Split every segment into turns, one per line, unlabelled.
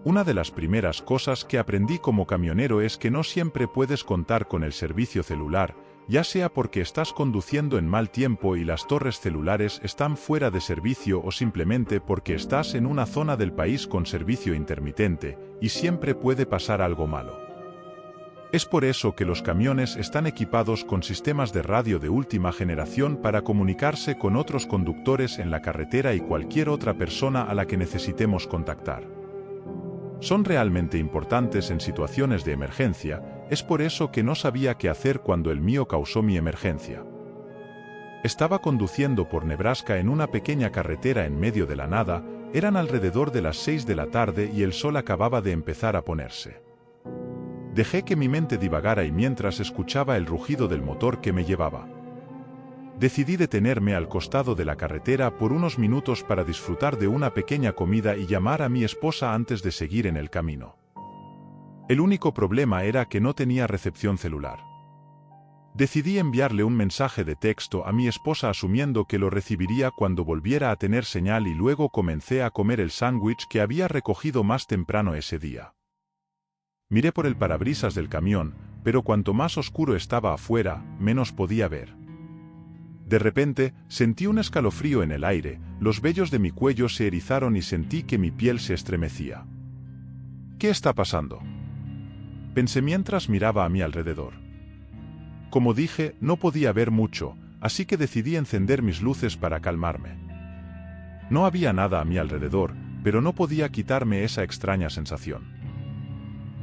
Una de las primeras cosas que aprendí como camionero es que no siempre puedes contar con el servicio celular, ya sea porque estás conduciendo en mal tiempo y las torres celulares están fuera de servicio o simplemente porque estás en una zona del país con servicio intermitente, y siempre puede pasar algo malo. Es por eso que los camiones están equipados con sistemas de radio de última generación para comunicarse con otros conductores en la carretera y cualquier otra persona a la que necesitemos contactar. Son realmente importantes en situaciones de emergencia, es por eso que no sabía qué hacer cuando el mío causó mi emergencia. Estaba conduciendo por Nebraska en una pequeña carretera en medio de la nada, eran alrededor de las 6 de la tarde y el sol acababa de empezar a ponerse. Dejé que mi mente divagara y mientras escuchaba el rugido del motor que me llevaba. Decidí detenerme al costado de la carretera por unos minutos para disfrutar de una pequeña comida y llamar a mi esposa antes de seguir en el camino. El único problema era que no tenía recepción celular. Decidí enviarle un mensaje de texto a mi esposa asumiendo que lo recibiría cuando volviera a tener señal y luego comencé a comer el sándwich que había recogido más temprano ese día. Miré por el parabrisas del camión, pero cuanto más oscuro estaba afuera, menos podía ver. De repente, sentí un escalofrío en el aire, los vellos de mi cuello se erizaron y sentí que mi piel se estremecía. ¿Qué está pasando?, pensé mientras miraba a mi alrededor. Como dije, no podía ver mucho, así que decidí encender mis luces para calmarme. No había nada a mi alrededor, pero no podía quitarme esa extraña sensación.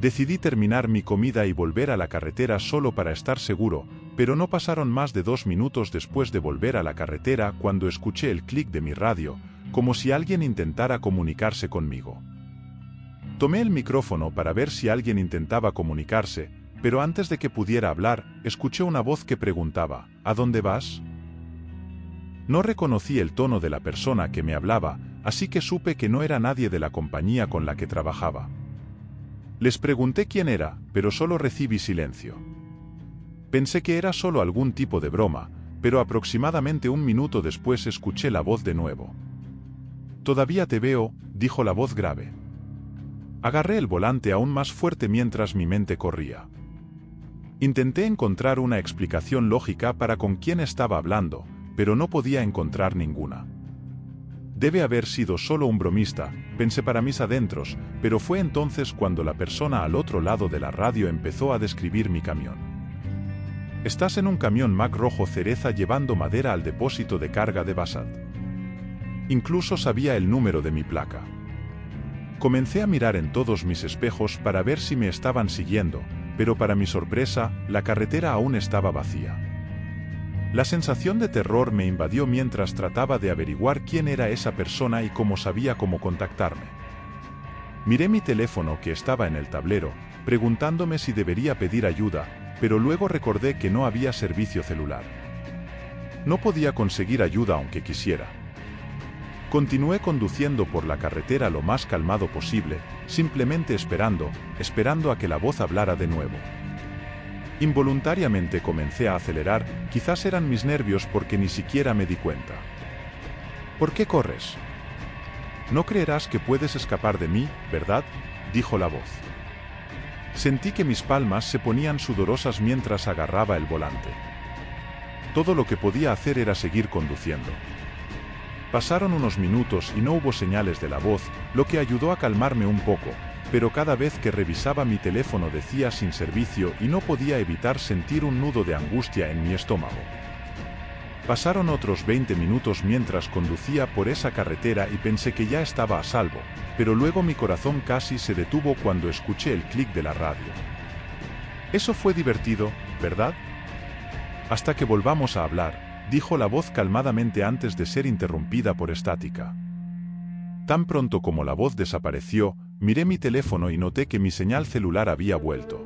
Decidí terminar mi comida y volver a la carretera solo para estar seguro, pero no pasaron más de 2 minutos después de volver a la carretera cuando escuché el clic de mi radio, como si alguien intentara comunicarse conmigo. Tomé el micrófono para ver si alguien intentaba comunicarse, pero antes de que pudiera hablar, escuché una voz que preguntaba, ¿a dónde vas? No reconocí el tono de la persona que me hablaba, así que supe que no era nadie de la compañía con la que trabajaba. Les pregunté quién era, pero solo recibí silencio. Pensé que era solo algún tipo de broma, pero aproximadamente 1 minuto después escuché la voz de nuevo. «Todavía te veo», dijo la voz grave. Agarré el volante aún más fuerte mientras mi mente corría. Intenté encontrar una explicación lógica para con quién estaba hablando, pero no podía encontrar ninguna. Debe haber sido solo un bromista, pensé para mis adentros, pero fue entonces cuando la persona al otro lado de la radio empezó a describir mi camión. Estás en un camión Mack rojo cereza llevando madera al depósito de carga de Bassett. Incluso sabía el número de mi placa. Comencé a mirar en todos mis espejos para ver si me estaban siguiendo, pero para mi sorpresa, la carretera aún estaba vacía. La sensación de terror me invadió mientras trataba de averiguar quién era esa persona y cómo sabía cómo contactarme. Miré mi teléfono que estaba en el tablero, preguntándome si debería pedir ayuda, pero luego recordé que no había servicio celular. No podía conseguir ayuda aunque quisiera. Continué conduciendo por la carretera lo más calmado posible, simplemente esperando a que la voz hablara de nuevo. Involuntariamente comencé a acelerar, quizás eran mis nervios porque ni siquiera me di cuenta. ¿Por qué corres? No creerás que puedes escapar de mí, ¿verdad?, dijo la voz. Sentí que mis palmas se ponían sudorosas mientras agarraba el volante. Todo lo que podía hacer era seguir conduciendo. Pasaron unos minutos y no hubo señales de la voz, lo que ayudó a calmarme un poco, pero cada vez que revisaba mi teléfono decía sin servicio y no podía evitar sentir un nudo de angustia en mi estómago. Pasaron otros 20 minutos mientras conducía por esa carretera y pensé que ya estaba a salvo, pero luego mi corazón casi se detuvo cuando escuché el clic de la radio. Eso fue divertido, ¿verdad? Hasta que volvamos a hablar, dijo la voz calmadamente antes de ser interrumpida por estática. Tan pronto como la voz desapareció, miré mi teléfono y noté que mi señal celular había vuelto.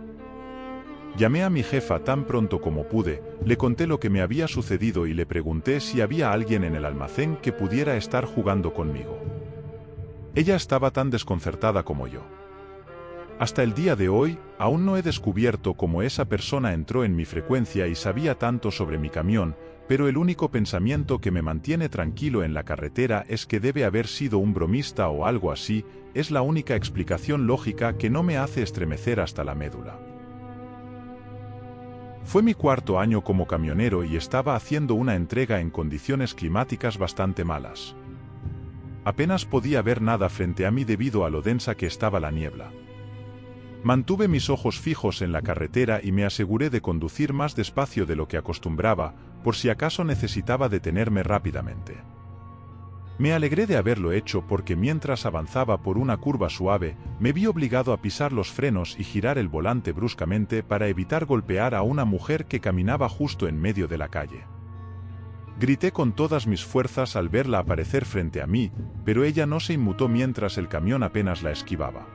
Llamé a mi jefa tan pronto como pude, le conté lo que me había sucedido y le pregunté si había alguien en el almacén que pudiera estar jugando conmigo. Ella estaba tan desconcertada como yo. Hasta el día de hoy, aún no he descubierto cómo esa persona entró en mi frecuencia y sabía tanto sobre mi camión, pero el único pensamiento que me mantiene tranquilo en la carretera es que debe haber sido un bromista o algo así. Es la única explicación lógica que no me hace estremecer hasta la médula. Fue mi cuarto año como camionero y estaba haciendo una entrega en condiciones climáticas bastante malas. Apenas podía ver nada frente a mí debido a lo densa que estaba la niebla. Mantuve mis ojos fijos en la carretera y me aseguré de conducir más despacio de lo que acostumbraba, por si acaso necesitaba detenerme rápidamente. Me alegré de haberlo hecho porque mientras avanzaba por una curva suave, me vi obligado a pisar los frenos y girar el volante bruscamente para evitar golpear a una mujer que caminaba justo en medio de la calle. Grité con todas mis fuerzas al verla aparecer frente a mí, pero ella no se inmutó mientras el camión apenas la esquivaba.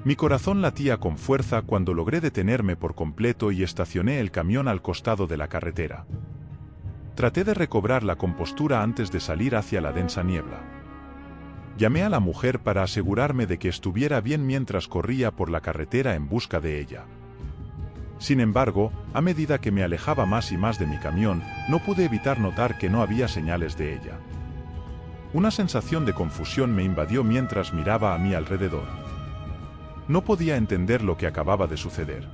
Mi corazón latía con fuerza cuando logré detenerme por completo y estacioné el camión al costado de la carretera. Traté de recobrar la compostura antes de salir hacia la densa niebla. Llamé a la mujer para asegurarme de que estuviera bien mientras corría por la carretera en busca de ella. Sin embargo, a medida que me alejaba más y más de mi camión, no pude evitar notar que no había señales de ella. Una sensación de confusión me invadió mientras miraba a mi alrededor. No podía entender lo que acababa de suceder.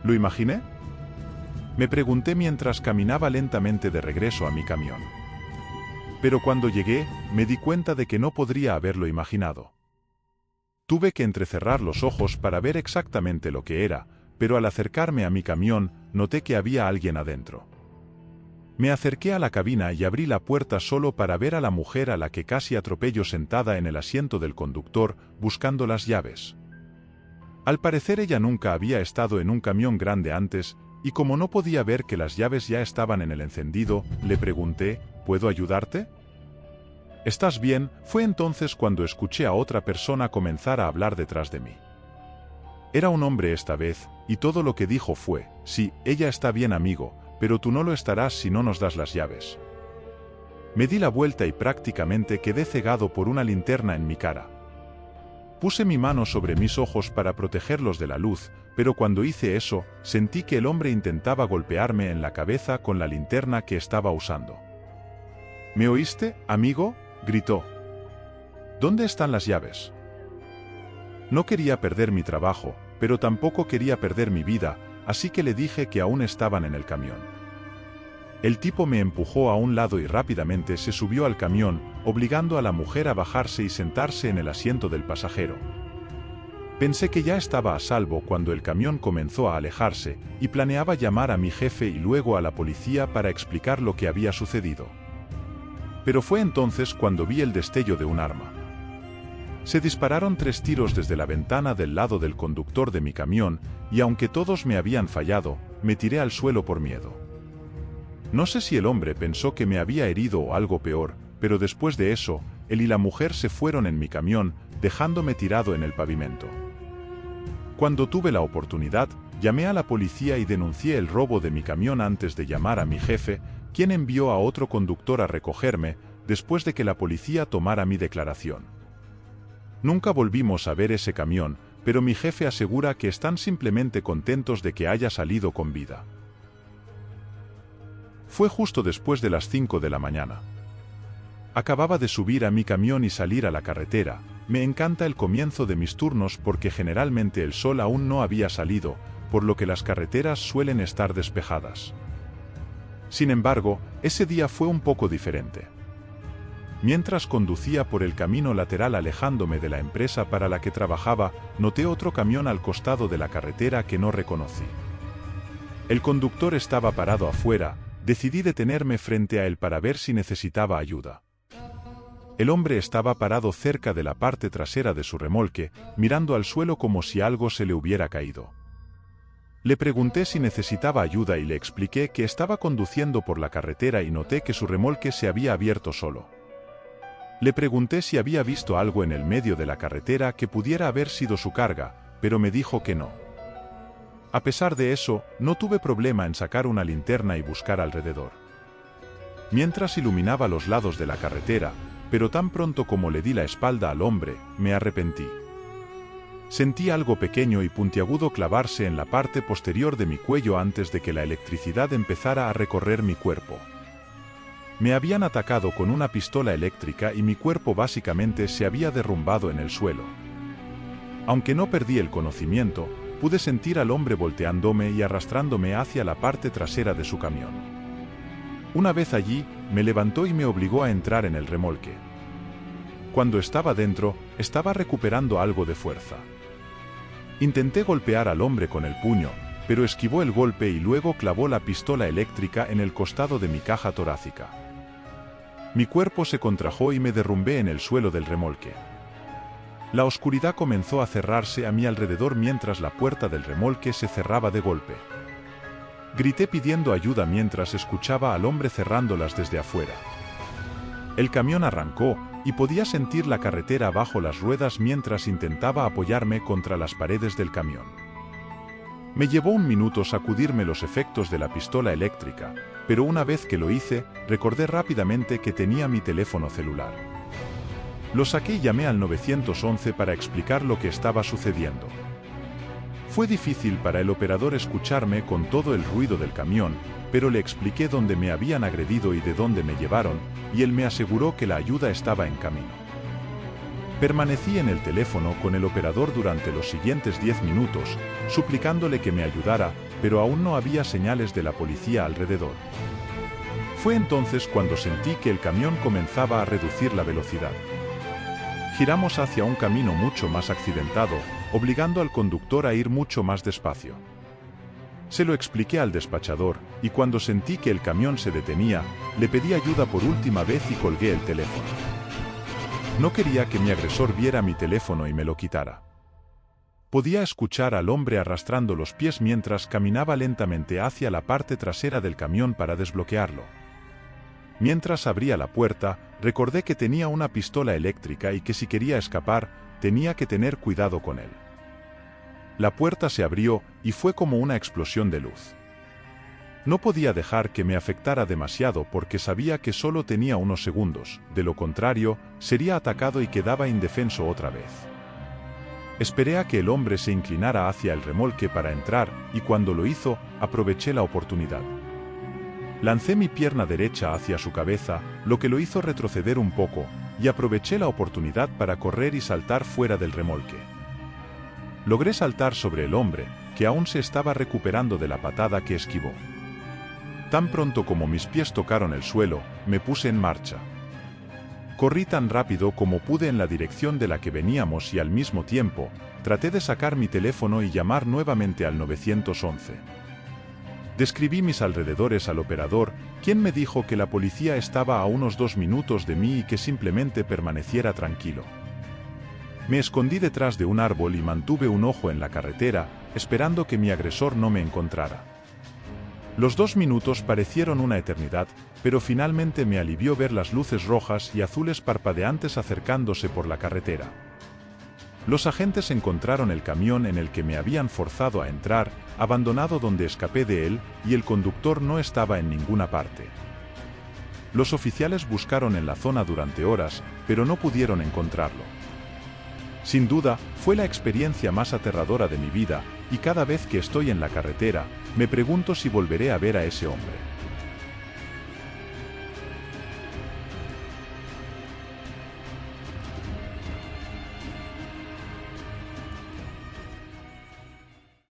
¿Lo imaginé? Me pregunté mientras caminaba lentamente de regreso a mi camión. Pero cuando llegué, me di cuenta de que no podría haberlo imaginado. Tuve que entrecerrar los ojos para ver exactamente lo que era, pero al acercarme a mi camión, noté que había alguien adentro. Me acerqué a la cabina y abrí la puerta solo para ver a la mujer a la que casi atropello sentada en el asiento del conductor, buscando las llaves. Al parecer ella nunca había estado en un camión grande antes, y como no podía ver que las llaves ya estaban en el encendido, le pregunté, ¿puedo ayudarte? ¿Estás bien? Fue entonces cuando escuché a otra persona comenzar a hablar detrás de mí. Era un hombre esta vez, y todo lo que dijo fue, sí, ella está bien amigo, pero tú no lo estarás si no nos das las llaves. Me di la vuelta y prácticamente quedé cegado por una linterna en mi cara. Puse mi mano sobre mis ojos para protegerlos de la luz, pero cuando hice eso, sentí que el hombre intentaba golpearme en la cabeza con la linterna que estaba usando. ¿Me oíste, amigo?, gritó. ¿Dónde están las llaves? No quería perder mi trabajo, pero tampoco quería perder mi vida, así que le dije que aún estaban en el camión. El tipo me empujó a un lado y rápidamente se subió al camión, obligando a la mujer a bajarse y sentarse en el asiento del pasajero. Pensé que ya estaba a salvo cuando el camión comenzó a alejarse, y planeaba llamar a mi jefe y luego a la policía para explicar lo que había sucedido. Pero fue entonces cuando vi el destello de un arma. Se dispararon 3 tiros desde la ventana del lado del conductor de mi camión, y aunque todos me habían fallado, me tiré al suelo por miedo. No sé si el hombre pensó que me había herido o algo peor, pero después de eso, él y la mujer se fueron en mi camión, dejándome tirado en el pavimento. Cuando tuve la oportunidad, llamé a la policía y denuncié el robo de mi camión antes de llamar a mi jefe, quien envió a otro conductor a recogerme, después de que la policía tomara mi declaración. Nunca volvimos a ver ese camión, pero mi jefe asegura que están simplemente contentos de que haya salido con vida. Fue justo después de las 5 de la mañana. Acababa de subir a mi camión y salir a la carretera. Me encanta el comienzo de mis turnos porque generalmente el sol aún no había salido, por lo que las carreteras suelen estar despejadas. Sin embargo, ese día fue un poco diferente. Mientras conducía por el camino lateral alejándome de la empresa para la que trabajaba, noté otro camión al costado de la carretera que no reconocí. El conductor estaba parado afuera. Decidí detenerme frente a él para ver si necesitaba ayuda. El hombre estaba parado cerca de la parte trasera de su remolque, mirando al suelo como si algo se le hubiera caído. Le pregunté si necesitaba ayuda y le expliqué que estaba conduciendo por la carretera y noté que su remolque se había abierto solo. Le pregunté si había visto algo en el medio de la carretera que pudiera haber sido su carga, pero me dijo que no. A pesar de eso, no tuve problema en sacar una linterna y buscar alrededor. Mientras iluminaba los lados de la carretera, pero tan pronto como le di la espalda al hombre, me arrepentí. Sentí algo pequeño y puntiagudo clavarse en la parte posterior de mi cuello antes de que la electricidad empezara a recorrer mi cuerpo. Me habían atacado con una pistola eléctrica y mi cuerpo básicamente se había derrumbado en el suelo. Aunque no perdí el conocimiento, pude sentir al hombre volteándome y arrastrándome hacia la parte trasera de su camión. Una vez allí, me levantó y me obligó a entrar en el remolque. Cuando estaba dentro, estaba recuperando algo de fuerza. Intenté golpear al hombre con el puño, pero esquivó el golpe y luego clavó la pistola eléctrica en el costado de mi caja torácica. Mi cuerpo se contrajo y me derrumbé en el suelo del remolque. La oscuridad comenzó a cerrarse a mi alrededor mientras la puerta del remolque se cerraba de golpe. Grité pidiendo ayuda mientras escuchaba al hombre cerrándolas desde afuera. El camión arrancó, y podía sentir la carretera bajo las ruedas mientras intentaba apoyarme contra las paredes del camión. Me llevó un minuto sacudirme los efectos de la pistola eléctrica, pero una vez que lo hice, recordé rápidamente que tenía mi teléfono celular. Lo saqué y llamé al 911 para explicar lo que estaba sucediendo. Fue difícil para el operador escucharme con todo el ruido del camión, pero le expliqué dónde me habían agredido y de dónde me llevaron, y él me aseguró que la ayuda estaba en camino. Permanecí en el teléfono con el operador durante los siguientes 10 minutos, suplicándole que me ayudara, pero aún no había señales de la policía alrededor. Fue entonces cuando sentí que el camión comenzaba a reducir la velocidad. Giramos hacia un camino mucho más accidentado, obligando al conductor a ir mucho más despacio. Se lo expliqué al despachador, y cuando sentí que el camión se detenía, le pedí ayuda por última vez y colgué el teléfono. No quería que mi agresor viera mi teléfono y me lo quitara. Podía escuchar al hombre arrastrando los pies mientras caminaba lentamente hacia la parte trasera del camión para desbloquearlo. Mientras abría la puerta, recordé que tenía una pistola eléctrica y que si quería escapar, tenía que tener cuidado con él. La puerta se abrió y fue como una explosión de luz. No podía dejar que me afectara demasiado porque sabía que solo tenía unos segundos, de lo contrario, sería atacado y quedaba indefenso otra vez. Esperé a que el hombre se inclinara hacia el remolque para entrar y cuando lo hizo, aproveché la oportunidad. Lancé mi pierna derecha hacia su cabeza, lo que lo hizo retroceder un poco, y aproveché la oportunidad para correr y saltar fuera del remolque. Logré saltar sobre el hombre, que aún se estaba recuperando de la patada que esquivó. Tan pronto como mis pies tocaron el suelo, me puse en marcha. Corrí tan rápido como pude en la dirección de la que veníamos y al mismo tiempo, traté de sacar mi teléfono y llamar nuevamente al 911. Describí mis alrededores al operador, quien me dijo que la policía estaba a unos 2 minutos de mí y que simplemente permaneciera tranquilo. Me escondí detrás de un árbol y mantuve un ojo en la carretera, esperando que mi agresor no me encontrara. Los 2 minutos parecieron una eternidad, pero finalmente me alivió ver las luces rojas y azules parpadeantes acercándose por la carretera. Los agentes encontraron el camión en el que me habían forzado a entrar, abandonado donde escapé de él, y el conductor no estaba en ninguna parte. Los oficiales buscaron en la zona durante horas, pero no pudieron encontrarlo. Sin duda, fue la experiencia más aterradora de mi vida, y cada vez que estoy en la carretera, me pregunto si volveré a ver a ese hombre.